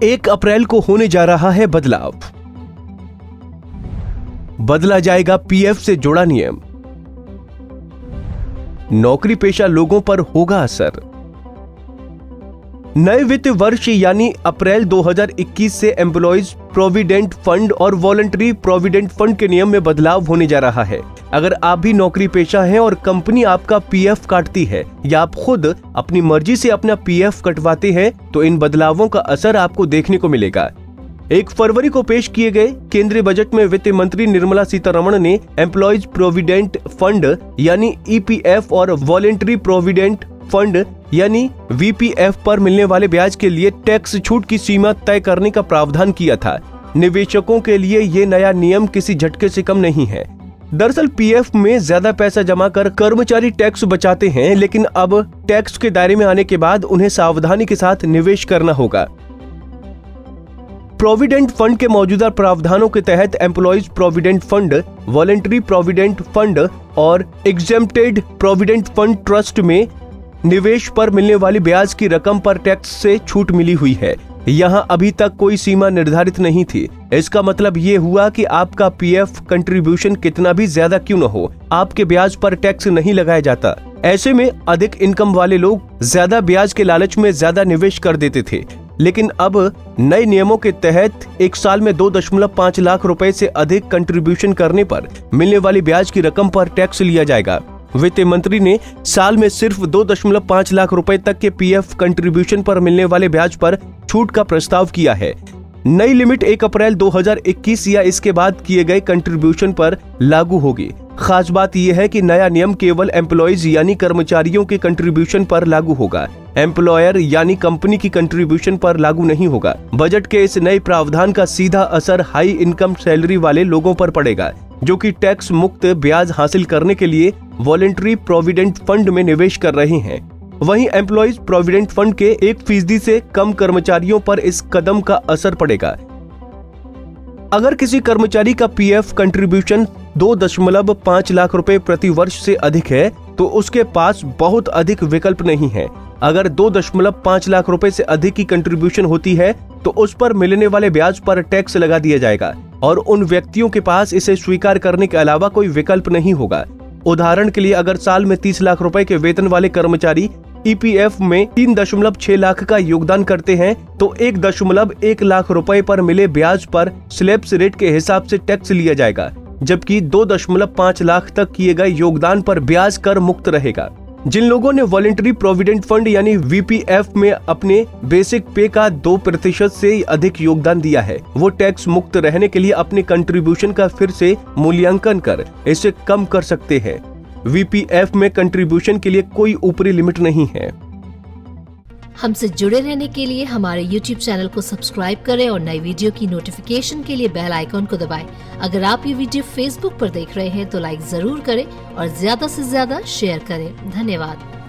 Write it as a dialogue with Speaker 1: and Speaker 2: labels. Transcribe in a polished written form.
Speaker 1: 1 अप्रैल को होने जा रहा है बदलाव। बदला जाएगा पीएफ से जुड़ा नियम। नौकरी पेशा लोगों पर होगा असर। नए वित्त वर्ष यानी अप्रैल 2021 से एम्प्लॉइज प्रोविडेंट फंड और वॉलंटरी प्रोविडेंट फंड के नियम में बदलाव होने जा रहा है। अगर आप भी नौकरी पेशा हैं और कंपनी आपका पीएफ काटती है या आप खुद अपनी मर्जी से अपना पीएफ कटवाते हैं तो इन बदलावों का असर आपको देखने को मिलेगा। 1 फरवरी को पेश किए गए केंद्रीय बजट में वित्त मंत्री निर्मला सीतारमण ने एम्प्लॉइज प्रोविडेंट फंड यानी ईपीएफ और वॉलंटरी प्रोविडेंट फंड यानी वीपीएफ पर मिलने वाले ब्याज के लिए टैक्स छूट की सीमा तय करने का प्रावधान किया था। निवेशकों के लिए ये नया नियम किसी झटके से कम नहीं है। दरअसल पीएफ में ज्यादा पैसा जमा कर कर्मचारी टैक्स बचाते हैं, लेकिन अब टैक्स के दायरे में आने के बाद उन्हें सावधानी के साथ निवेश करना होगा। प्रोविडेंट फंड के मौजूदा प्रावधानों के तहत employees provident fund, voluntary provident fund और एग्जेम्प्टेड प्रोविडेंट फंड ट्रस्ट में निवेश पर मिलने वाली ब्याज की रकम पर टैक्स से छूट मिली हुई है। यहां अभी तक कोई सीमा निर्धारित नहीं थी। इसका मतलब ये हुआ कि आपका पीएफ कंट्रीब्यूशन कितना भी ज्यादा क्यों न हो, आपके ब्याज पर टैक्स नहीं लगाया जाता। ऐसे में अधिक इनकम वाले लोग ज्यादा ब्याज के लालच में ज्यादा निवेश कर देते थे, लेकिन अब नए नियमों के तहत 1 साल में 2.5 लाख रुपए से अधिक कंट्रीब्यूशन करने पर मिलने वाली ब्याज की रकम पर टैक्स लिया जाएगा। वित्त मंत्री ने साल में सिर्फ 2.5 लाख रुपए तक के पीएफ कंट्रीब्यूशन पर मिलने वाले ब्याज पर छूट का प्रस्ताव किया है। नई लिमिट 1 अप्रैल 2021 या इसके बाद किए गए कंट्रीब्यूशन पर लागू होगी। खास बात यह है कि नया नियम केवल एम्प्लॉइज यानी कर्मचारियों के कंट्रीब्यूशन पर लागू होगा। एम्प्लॉयर यानी कंपनी की कंट्रीब्यूशन पर लागू नहीं होगा। बजट के इस नए प्रावधान का सीधा असर हाई इनकम सैलरी वाले लोगों पर पड़ेगा, जो कि टैक्स मुक्त ब्याज हासिल करने के लिए वॉलंटरी प्रोविडेंट फंड में निवेश कर रहे हैं। वहीं एम्प्लॉइज प्रोविडेंट फंड के 1% से कम कर्मचारियों पर इस कदम का असर पड़ेगा। अगर किसी कर्मचारी का पीएफ कंट्रीब्यूशन 2.5 लाख रुपए प्रति वर्ष से अधिक है तो उसके पास बहुत अधिक विकल्प नहीं है। अगर 2.5 लाख रुपए से अधिक की कंट्रीब्यूशन होती है तो उस पर मिलने वाले ब्याज पर टैक्स लगा दिया जाएगा और उन व्यक्तियों के पास इसे स्वीकार करने के अलावा कोई विकल्प नहीं होगा। उदाहरण के लिए अगर साल में 30 लाख रुपए के वेतन वाले कर्मचारी ईपीएफ में 3.6 लाख का योगदान करते हैं तो 1.1 लाख रुपए पर मिले ब्याज पर स्लैब्स रेट के हिसाब से टैक्स लिया जाएगा, जबकि 2.5 लाख तक किए गए योगदान पर ब्याज कर मुक्त रहेगा। जिन लोगों ने वॉलंटरी प्रोविडेंट फंड यानी वीपीएफ में अपने बेसिक पे का 2% से अधिक योगदान दिया है, वो टैक्स मुक्त रहने के लिए अपने कंट्रीब्यूशन का फिर से मूल्यांकन कर इसे कम कर सकते हैं। वीपीएफ में कंट्रीब्यूशन के लिए कोई ऊपरी लिमिट नहीं है।
Speaker 2: हमसे जुड़े रहने के लिए हमारे YouTube चैनल को सब्सक्राइब करें और नई वीडियो की नोटिफिकेशन के लिए बेल आइकॉन को दबाएं। अगर आप ये वीडियो Facebook पर देख रहे हैं तो लाइक जरूर करें और ज्यादा से ज्यादा शेयर करें। धन्यवाद।